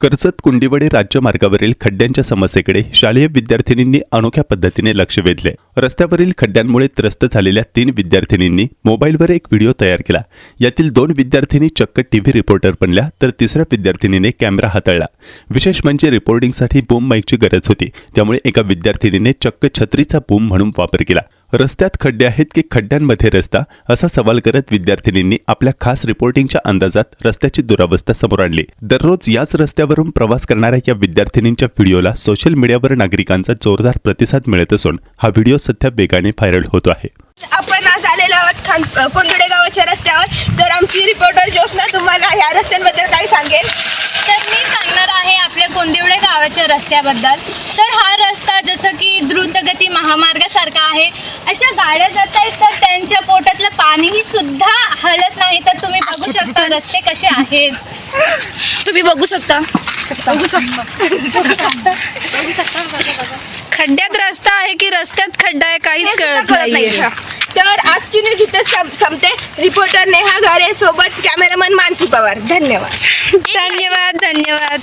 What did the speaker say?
कर्जत कुंडिवडे राज्य मार्गावरील खड्ड्यांच्या समस्येकडे शालेय विद्यार्थिनींनी अनोख्या पद्धतीने लक्ष वेधले। रस्त्यावरील खड्ड्यांमुळे त्रस्त झालेल्या 3 विद्यार्थिनींनी मोबाईलवर एक व्हिडिओ तयार केला। यातील 2 विद्यार्थिनी चक्क टीव्ही रिपोर्टर बनल्या, तर तिसऱ्या विद्यार्थिनीने कॅमेरा हाताळला। विशेष म्हणजे रिपोर्टिंगसाठी बूम माईकची गरज होती, त्यामुळे एका विद्यार्थिनीने चक्क छत्रीचा बूम म्हणून वापर केला। रस्त्यात खड्डे आहेत की खड्ड्यांमध्ये रस्ता, असा सवाल करत विद्यार्थिनींनी आपल्या खास रिपोर्टिंगच्या अंदाजात रस्त्याची दुरावस्था समोर आणली। दररोज याच रस्त्यावरून प्रवास करणाऱ्या या विद्यार्थिनींच्या व्हिडिओला सोशल मीडियावर नागरिकांचा जोरदार प्रतिसाद मिळत असून हा व्हिडिओ सध्या वेगाने व्हायरल होतो आहे। आपण आज आलेलो आहोत कोंदुडे गावाच्या रस्त्यावर। तर आमची रिपोर्टर ज्योत्स्ना तुम्हाला या रस्त्यांबद्दल काय सांगेल? तर मी सांगणार आहे आपल्या कोंदिवडे गावाच्या रस्त्याबद्दल। तर हा रस्ता जसं की द्रुतगती महामार्गासारखा आहे। अशा गाड्या जात आहेत तर त्यांच्या पोटातलं पाणीही सुद्धा हलत नाही। तर तुम्ही बघू शकता रस्ते कसे आहेत, तुम्ही बघू शकता। खड्ड्यात रस्ता आहे की रस्त्यात खड्डा आहे काहीच कळत नाहीये। तर आजची न्यूज इथे संपते। रिपोर्टर नेहा घारे सोबत कॅमेरामन मानसी पवार। धन्यवाद। धन्यवाद।